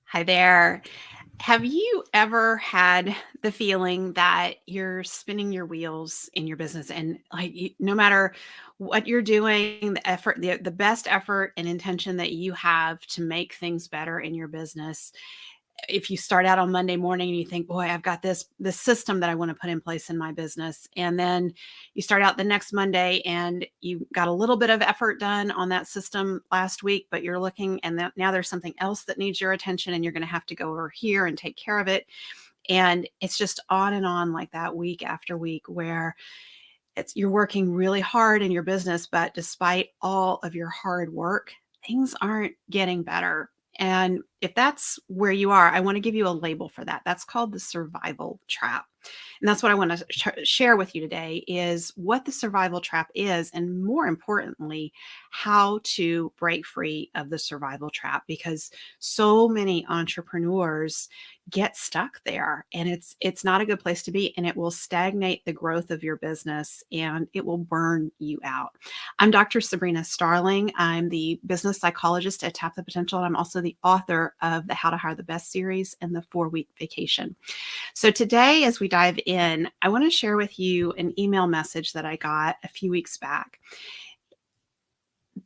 Hi there. Have you ever had the feeling that you're spinning your wheels in your business and no matter what you're doing, the effort, the best effort and intention that you have to make things better in your business, if you start out on Monday morning and you think, boy, I've got this system that I want to put in place in my business. And then you start out the next Monday and you got a little bit of effort done on that system last week, but you're looking and now there's something else that needs your attention and you're going to have to go over here and take care of it. And it's just on and on like that week after week where you're working really hard in your business, but despite all of your hard work, things aren't getting better. And if that's where you are, I want to give you a label for that. That's called the survival trap. And that's what I want to share with you today is what the survival trap is, and more importantly, how to break free of the survival trap, because so many entrepreneurs get stuck there, and it's not a good place to be, and it will stagnate the growth of your business and it will burn you out. I'm Dr. Sabrina Starling. I'm the business psychologist at Tap the Potential, and I'm also the author of the How to Hire the Best series and the 4-week vacation. So today, as we dive in, I want to share with you an email message that I got a few weeks back.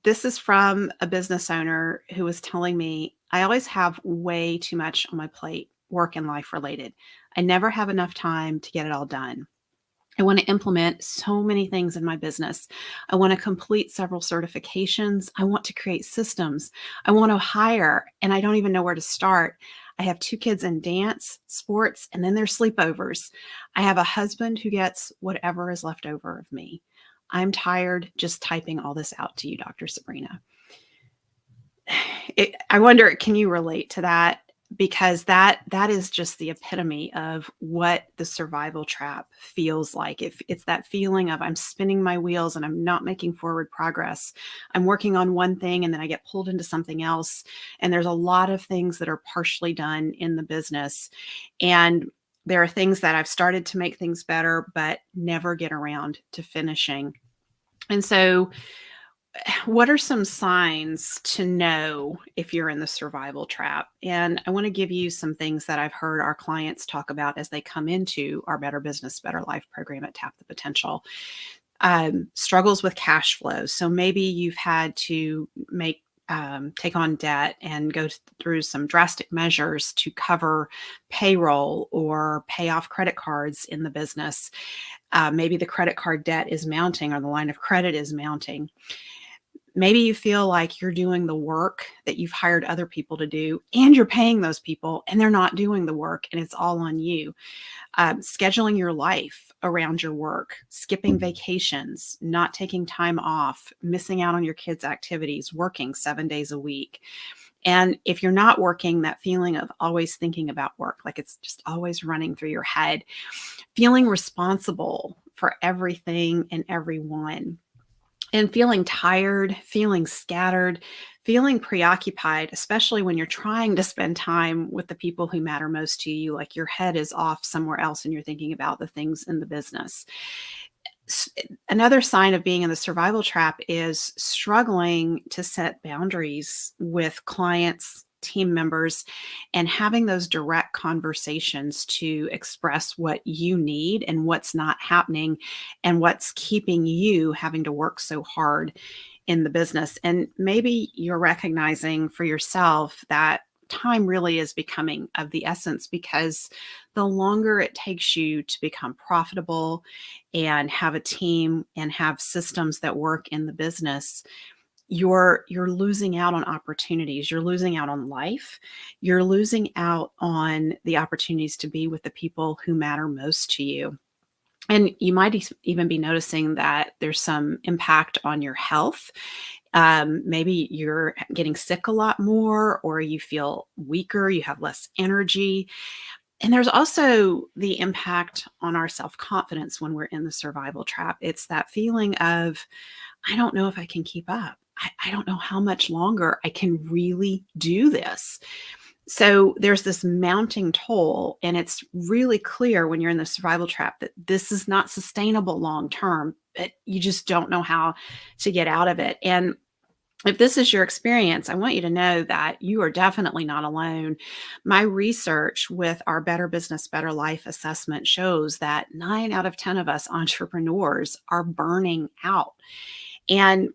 This is from a business owner who was telling me, I always have way too much on my plate, work and life related. I never have enough time to get it all done. I want to implement so many things in my business. I want to complete several certifications. I want to create systems. I want to hire, and I don't even know where to start. I have 2 kids in dance, sports, and then there's sleepovers. I have a husband who gets whatever is left over of me. I'm tired just typing all this out to you, Dr. Sabrina. I wonder, can you relate to that? Because that is just the epitome of what the survival trap feels like. If it's that feeling of I'm spinning my wheels and I'm not making forward progress. I'm working on one thing and then I get pulled into something else. And there's a lot of things that are partially done in the business. And there are things that I've started to make things better, but never get around to finishing. And so what are some signs to know if you're in the survival trap? And I want to give you some things that I've heard our clients talk about as they come into our Better Business, Better Life program at Tap the Potential. Struggles with cash flow. So maybe you've had to take on debt and go through some drastic measures to cover payroll or pay off credit cards in the business. Maybe the credit card debt is mounting or the line of credit is mounting. Maybe you feel like you're doing the work that you've hired other people to do, and you're paying those people and they're not doing the work and it's all on you. Scheduling your life around your work, skipping vacations, not taking time off, missing out on your kids' activities, working 7 days a week. And if you're not working, that feeling of always thinking about work, like it's just always running through your head, feeling responsible for everything and everyone, and feeling tired, feeling scattered, feeling preoccupied, especially when you're trying to spend time with the people who matter most to you, like your head is off somewhere else and you're thinking about the things in the business. Another sign of being in the survival trap is struggling to set boundaries with clients, team members, and having those direct conversations to express what you need and what's not happening and what's keeping you having to work so hard in the business. And maybe you're recognizing for yourself that time really is becoming of the essence, because the longer it takes you to become profitable and have a team and have systems that work in the business, you're losing out on opportunities. You're losing out on life. You're losing out on the opportunities to be with the people who matter most to you. And you might even be noticing that there's some impact on your health. Maybe you're getting sick a lot more, or you feel weaker, you have less energy. And there's also the impact on our self-confidence when we're in the survival trap. It's that feeling of, I don't know if I can keep up. I don't know how much longer I can really do this. So there's this mounting toll, and it's really clear when you're in the survival trap that this is not sustainable long term, but you just don't know how to get out of it. And If this is your experience, I want you to know that you are definitely not alone. My research with our Better Business, Better Life assessment shows that 9 out of 10 of us entrepreneurs are burning out. And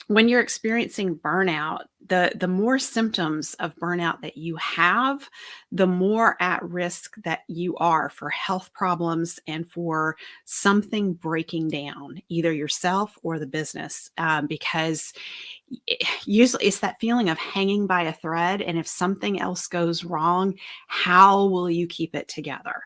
when you're experiencing burnout, the more symptoms of burnout that you have, the more at risk that you are for health problems and for something breaking down, either yourself or the business. Because usually it's that feeling of hanging by a thread. And if something else goes wrong, how will you keep it together?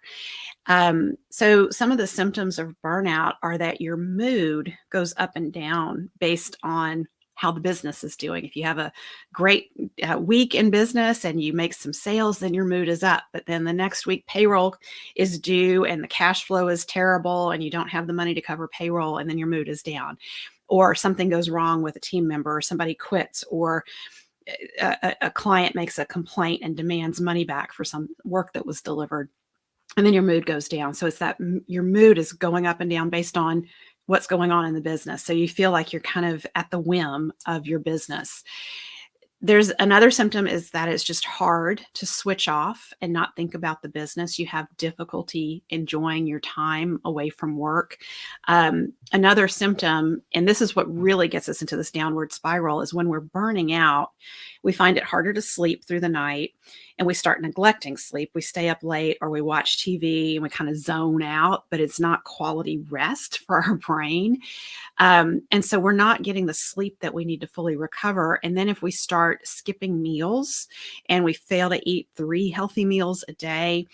So some of the symptoms of burnout are that your mood goes up and down based on how the business is doing. If you have a great week in business and you make some sales, then your mood is up. But then the next week, payroll is due and the cash flow is terrible and you don't have the money to cover payroll, and then your mood is down. Or something goes wrong with a team member, or somebody quits, or a client makes a complaint and demands money back for some work that was delivered, and then your mood goes down. So it's that your mood is going up and down based on what's going on in the business. So you feel like you're kind of at the whim of your business. There's another symptom is that it's just hard to switch off and not think about the business. You have difficulty enjoying your time away from work. Another symptom, and this is what really gets us into this downward spiral, is when we're burning out, we find it harder to sleep through the night and we start neglecting sleep. We stay up late or we watch TV and we kind of zone out, but it's not quality rest for our brain. And so we're not getting the sleep that we need to fully recover. And then if we start skipping meals and we fail to eat 3 healthy meals a day,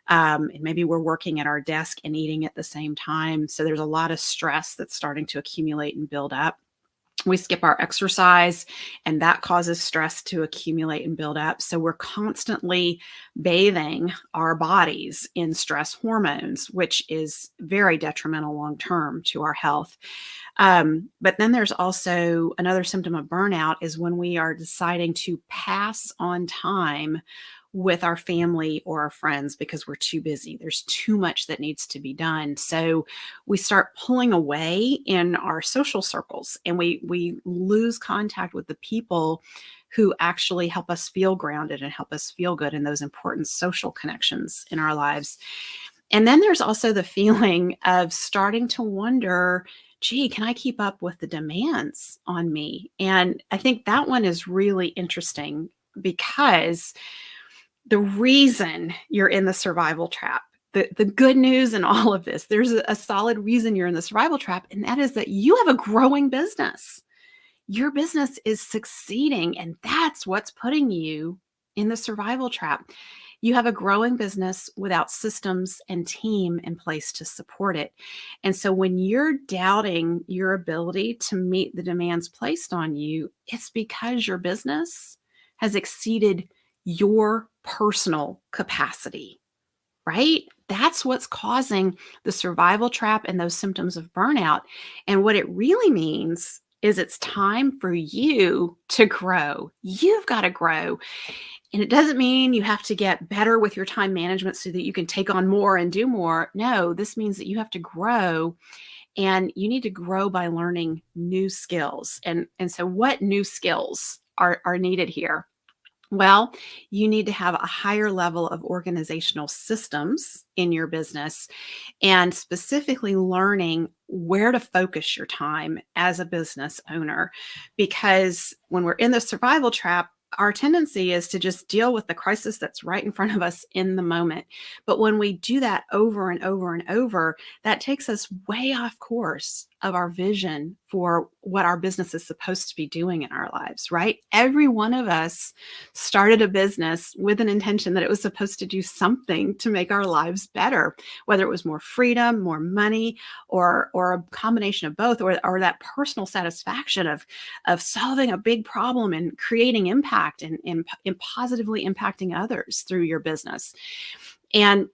and maybe we're working at our desk and eating at the same time. So there's a lot of stress that's starting to accumulate and build up. We skip our exercise, and that causes stress to accumulate and build up. So we're constantly bathing our bodies in stress hormones, which is very detrimental long term to our health. But then there's also another symptom of burnout is when we are deciding to pass on time with our family or our friends because we're too busy. There's too much that needs to be done. So we start pulling away in our social circles, and we lose contact with the people who actually help us feel grounded and help us feel good in those important social connections in our lives. And then there's also the feeling of starting to wonder, gee, can I keep up with the demands on me? And I think that one is really interesting because the reason you're in the survival trap, the good news in all of this, there's a solid reason you're in the survival trap, and that is that you have a growing business. Your business is succeeding, and that's what's putting you in the survival trap. You have a growing business without systems and team in place to support it. And so when you're doubting your ability to meet the demands placed on you, it's because your business has exceeded your personal capacity, right? That's what's causing the survival trap and those symptoms of burnout. And what it really means is it's time for you to grow. You've got to grow. And it doesn't mean you have to get better with your time management so that you can take on more and do more. No, this means that you have to grow, and you need to grow by learning new skills. And so what new skills are needed here? Well, you need to have a higher level of organizational systems in your business, and specifically learning where to focus your time as a business owner. Because when we're in the survival trap, our tendency is to just deal with the crisis that's right in front of us in the moment. But when we do that over and over and over, that takes us way off course of our vision for what our business is supposed to be doing in our lives, right? Every one of us started a business with an intention that it was supposed to do something to make our lives better, whether it was more freedom, more money, or a combination of both, or that personal satisfaction of solving a big problem and creating impact and positively impacting others through your business. And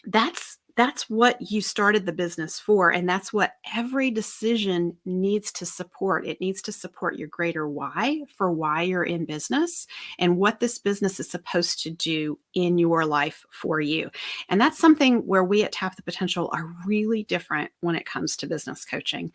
that's That's what you started the business for, and that's what every decision needs to support. It needs to support your greater why for why you're in business and what this business is supposed to do in your life for you. And that's something where we at Tap the Potential are really different when it comes to business coaching.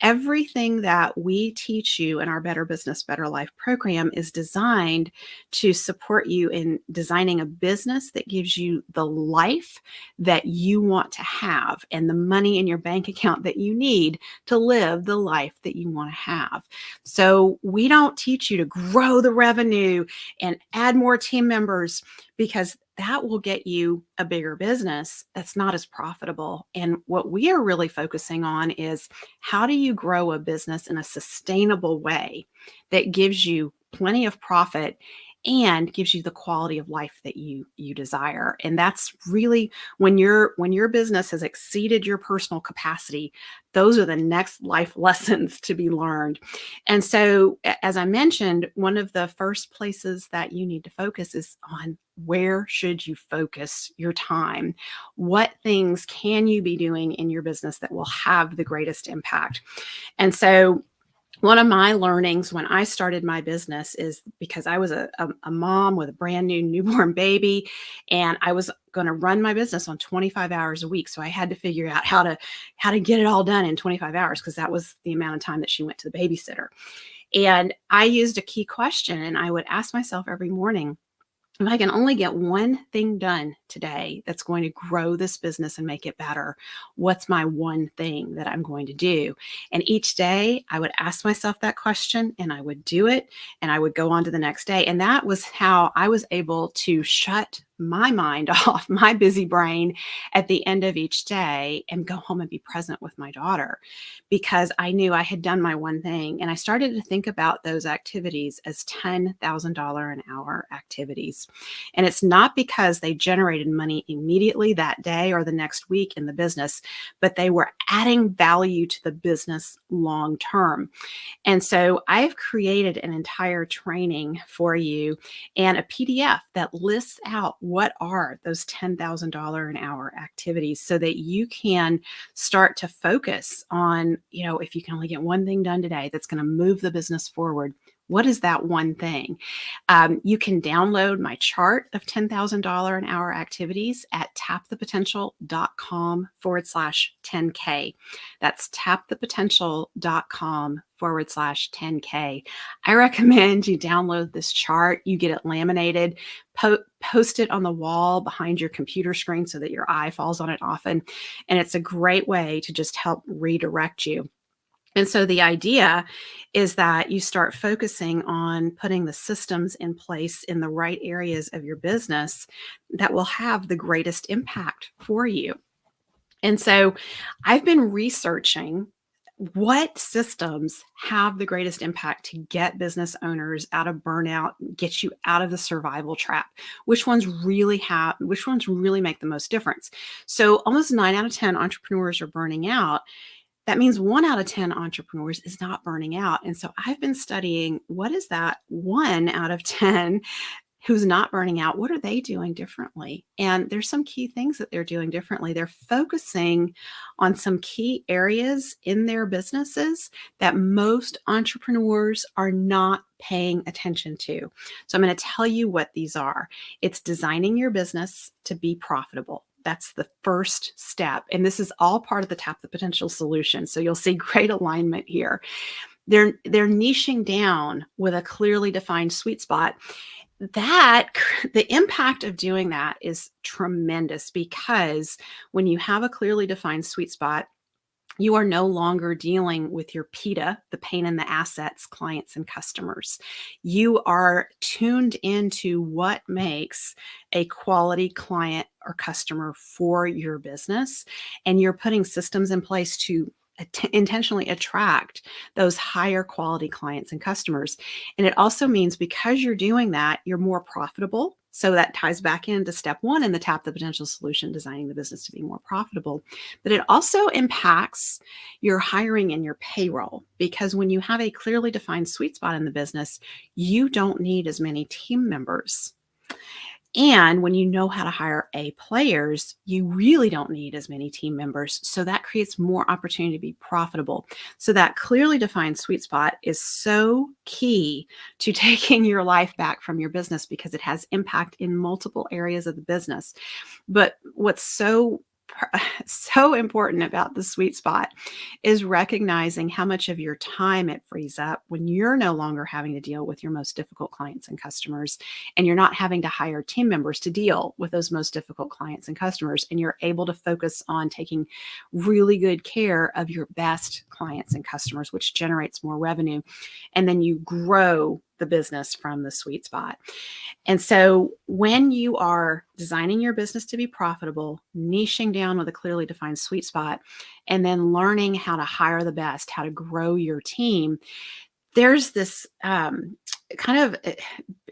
Everything that we teach you in our Better Business, Better Life program is designed to support you in designing a business that gives you the life that you want to have and the money in your bank account that you need to live the life that you want to have. So we don't teach you to grow the revenue and add more team members, because that will get you a bigger business that's not as profitable. And what we are really focusing on is, how do you grow a business in a sustainable way that gives you plenty of profit and gives you the quality of life that you desire? And that's really when your business has exceeded your personal capacity, those are the next life lessons to be learned. And so, as I mentioned, one of the first places that you need to focus is on, where should you focus your time? What things can you be doing in your business that will have the greatest impact? And so, one of my learnings when I started my business is, because I was a mom with a brand new newborn baby, and I was going to run my business on 25 hours a week. So I had to figure out how to get it all done in 25 hours, because that was the amount of time that she went to the babysitter. And I used a key question, and I would ask myself every morning, if I can only get one thing done today that's going to grow this business and make it better, what's my one thing that I'm going to do? And each day I would ask myself that question, and I would do it, and I would go on to the next day. And that was how I was able to shut my mind off, my busy brain, at the end of each day and go home and be present with my daughter, because I knew I had done my one thing. And I started to think about those activities as $10,000 an hour activities. And it's not because they generated money immediately that day or the next week in the business, but they were adding value to the business long term. And so I've created an entire training for you and a PDF that lists out what are those $10,000 an hour activities, so that you can start to focus on, if you can only get one thing done today that's going to move the business forward, what is that one thing? You can download my chart of $10,000 an hour activities at tapthepotential.com/10K. That's tapthepotential.com/10K. I recommend you download this chart. You get it laminated, post it on the wall behind your computer screen so that your eye falls on it often. And it's a great way to just help redirect you. And so the idea is that you start focusing on putting the systems in place in the right areas of your business that will have the greatest impact for you. And so I've been researching what systems have the greatest impact to get business owners out of burnout, get you out of the survival trap. Which ones really make the most difference? So almost 9 out of 10 entrepreneurs are burning out. That means 1 out of 10 entrepreneurs is not burning out. And so I've been studying, what is that 1 out of 10 who's not burning out? What are they doing differently? And there's some key things that they're doing differently. They're focusing on some key areas in their businesses that most entrepreneurs are not paying attention to. So I'm going to tell you what these are. It's designing your business to be profitable. That's the first step. And this is all part of the Tap the Potential solution. So you'll see great alignment here. They're niching down with a clearly defined sweet spot. The impact of doing that is tremendous, because when you have a clearly defined sweet spot, you are no longer dealing with your PITA, the pain in the assets, clients and customers. You are tuned into what makes a quality client or customer for your business, and you're putting systems in place to intentionally attract those higher quality clients and customers. And it also means, because you're doing that, you're more profitable. So that ties back into step 1 in the Tap the Potential solution, designing the business to be more profitable. But it also impacts your hiring and your payroll, because when you have a clearly defined sweet spot in the business, you don't need as many team members. And when you know how to hire A players, you really don't need as many team members. So that creates more opportunity to be profitable. So that clearly defined sweet spot is so key to taking your life back from your business because it has impact in multiple areas of the business. But what's so important about the sweet spot is recognizing how much of your time it frees up when you're no longer having to deal with your most difficult clients and customers, and you're not having to hire team members to deal with those most difficult clients and customers, and you're able to focus on taking really good care of your best clients and customers, which generates more revenue, and then you grow the business from the sweet spot. And so when you are designing your business to be profitable, niching down with a clearly defined sweet spot, and then learning how to hire the best, how to grow your team, there's this kind of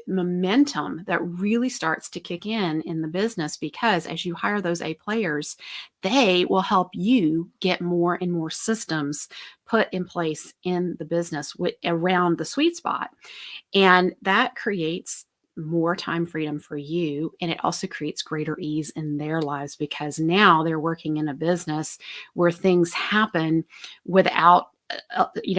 momentum that really starts to kick in the business, because as you hire those A players, they will help you get more and more systems put in place in the business around the sweet spot. And that creates more time freedom for you. And it also creates greater ease in their lives because now they're working in a business where things happen without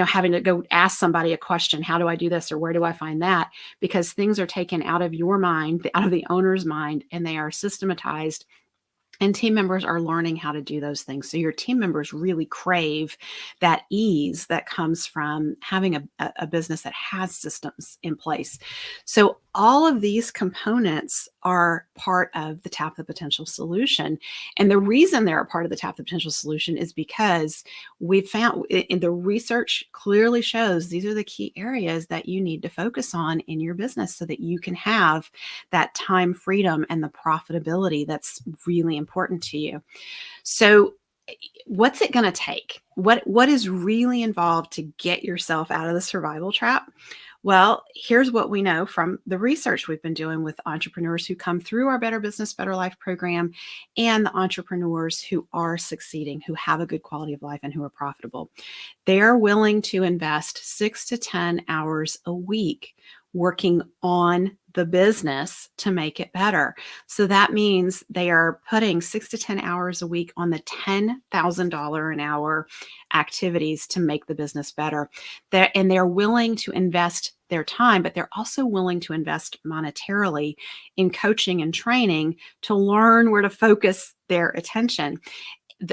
having to go ask somebody a question. How do I do this? Or where do I find that? Because things are taken out of your mind, out of the owner's mind, and they are systematized, and team members are learning how to do those things. So your team members really crave that ease that comes from having a business that has systems in place. So all of these components are part of the Tap the Potential solution. And the reason they're a part of the Tap the Potential solution is because we've found in the research clearly shows these are the key areas that you need to focus on in your business so that you can have that time freedom and the profitability that's really important to you. So what's it going to take? What is really involved to get yourself out of the survival trap? Well, here's what we know from the research we've been doing with entrepreneurs who come through our Better Business, Better Life program, and the entrepreneurs who are succeeding, who have a good quality of life and who are profitable. They're willing to invest 6 to 10 hours a week working on the business to make it better. So that means they are putting 6 to 10 hours a week on the $10,000 an hour activities to make the business better. They're willing to invest their time, but they're also willing to invest monetarily in coaching and training to learn where to focus their attention.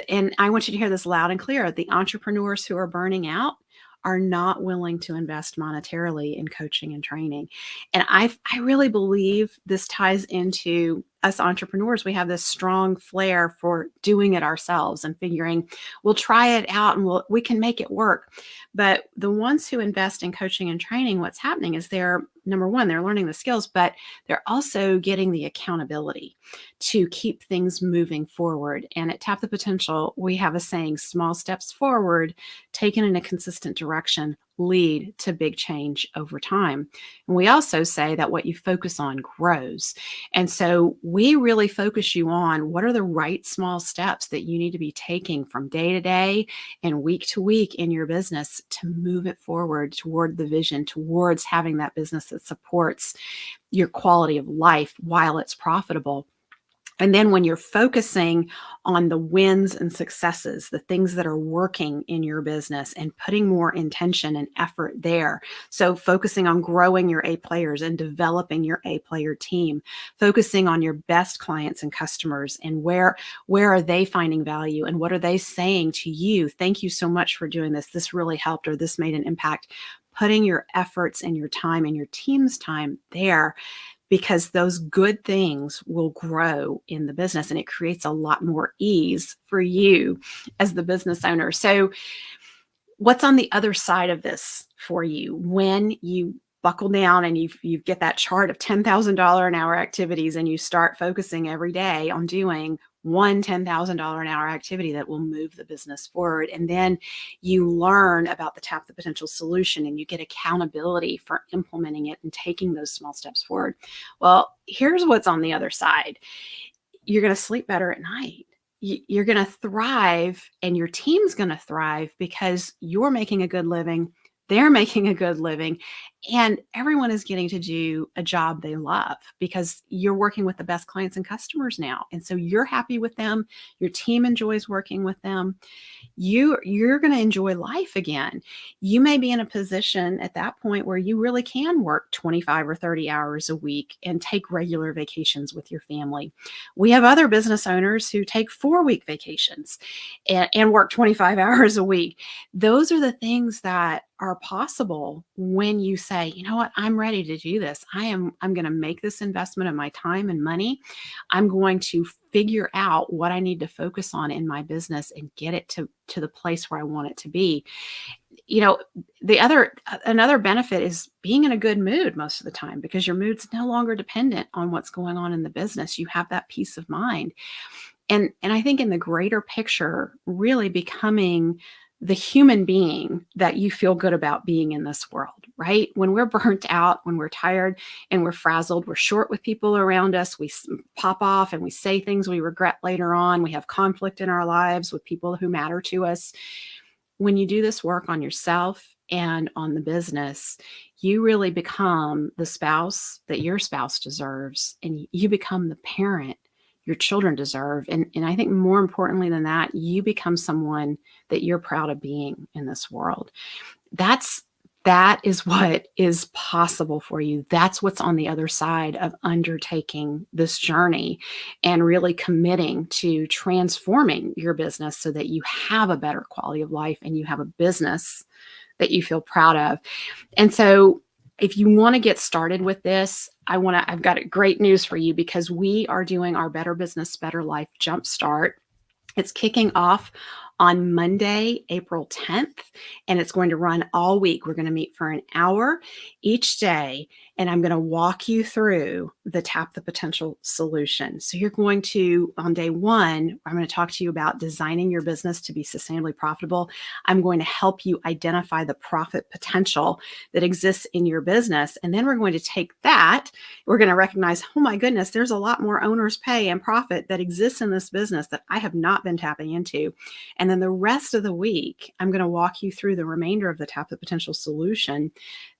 And I want you to hear this loud and clear. The entrepreneurs who are burning out are not willing to invest monetarily in coaching and training. And I really believe this ties into us entrepreneurs. We have this strong flair for doing it ourselves and figuring we'll try it out and we can make it work. But the ones who invest in coaching and training, what's happening is they're, number one, they're learning the skills, but they're also getting the accountability to keep things moving forward. And at Tap the Potential, we have a saying, small steps forward, taken in a consistent direction, lead to big change over time. And we also say that what you focus on grows. And so we really focus you on what are the right small steps that you need to be taking from day to day and week to week in your business to move it forward toward the vision, towards having that business that supports your quality of life while it's profitable. And then when you're focusing on the wins and successes, the things that are working in your business and putting more intention and effort there. So focusing on growing your A players and developing your A player team, focusing on your best clients and customers and where are they finding value and what are they saying to you? Thank you so much for doing this. This really helped, or this made an impact. Putting your efforts and your time and your team's time there, because those good things will grow in the business and it creates a lot more ease for you as the business owner. So what's on the other side of this for you when you buckle down and you get that chart of $10,000 an hour activities and you start focusing every day on doing one $10,000 an hour activity that will move the business forward. And then you learn about the Tap the Potential solution and you get accountability for implementing it and taking those small steps forward. Well, here's what's on the other side. You're going to sleep better at night. You're going to thrive and your team's going to thrive because you're making a good living. They're making a good living And everyone is getting to do a job they love because you're working with the best clients and customers now. And so you're happy with them. Your team enjoys working with them. You're going to enjoy life again. You may be in a position at that point where you really can work 25 or 30 hours a week and take regular vacations with your family. We have other business owners who take 4-week vacations and work 25 hours a week. Those are the things that are possible when you say, you know what, I'm ready to do this. I'm going to make this investment of my time and money. I'm going to figure out what I need to focus on in my business and get it to the place where I want it to be. You know, another benefit is being in a good mood most of the time because your mood's no longer dependent on what's going on in the business. You have that peace of mind. And I think in the greater picture, really becoming the human being that you feel good about being in this world, right? When we're burnt out, when we're tired and we're frazzled, we're short with people around us, we pop off and we say things we regret later on. We have conflict in our lives with people who matter to us. When you do this work on yourself and on the business, you really become the spouse that your spouse deserves, and you become the parent your children deserve. And I think more importantly than that, you become someone that you're proud of being in this world. That is what is possible for you. That's what's on the other side of undertaking this journey and really committing to transforming your business so that you have a better quality of life and you have a business that you feel proud of. And so if you want to get started with this, I've got great news for you because we are doing our Better Business, Better Life Jumpstart. It's kicking off on Monday, April 10th, and it's going to run all week. We're going to meet for an hour each day, and I'm going to walk you through the Tap the Potential solution. So you're going to, on day one, I'm going to talk to you about designing your business to be sustainably profitable. I'm going to help you identify the profit potential that exists in your business. And then we're going to take that, we're going to recognize, oh my goodness, there's a lot more owner's pay and profit that exists in this business that I have not been tapping into. And then the rest of the week, I'm going to walk you through the remainder of the Tap the Potential solution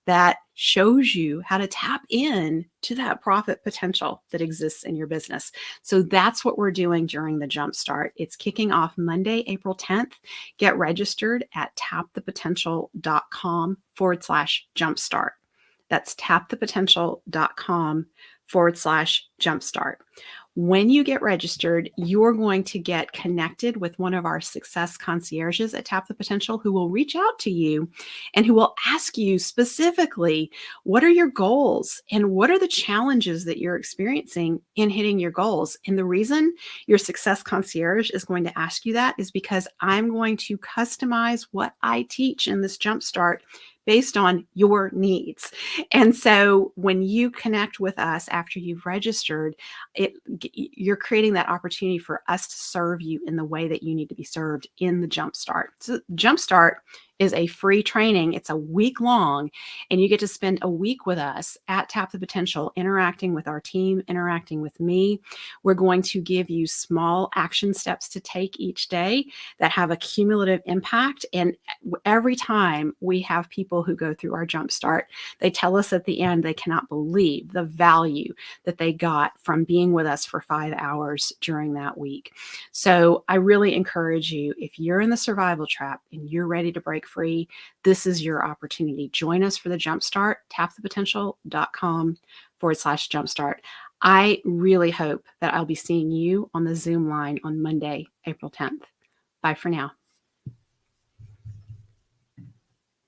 that shows you how to tap in to that profit potential that exists in your business. So that's what we're doing during the Jumpstart. It's kicking off Monday, April 10th. Get registered at tapthepotential.com/jumpstart. That's tapthepotential.com/jumpstart. When you get registered, you're going to get connected with one of our success concierges at Tap the Potential who will reach out to you and who will ask you specifically, what are your goals and what are the challenges that you're experiencing in hitting your goals? And the reason your success concierge is going to ask you that is because I'm going to customize what I teach in this Jumpstart based on your needs. And so when you connect with us after you've registered, you're creating that opportunity for us to serve you in the way that you need to be served in the Jumpstart. So Jumpstart is a free training. It's a week long, and you get to spend a week with us at Tap the Potential, interacting with our team, interacting with me. We're going to give you small action steps to take each day that have a cumulative impact. And every time we have people who go through our Jumpstart, they tell us at the end they cannot believe the value that they got from being with us for 5 hours during that week. So I really encourage you, if you're in the survival trap and you're ready to break free, this is your opportunity. Join us for the Jumpstart, tapthepotential.com/jumpstart. I really hope that I'll be seeing you on the Zoom line on Monday, April 10th. Bye for now.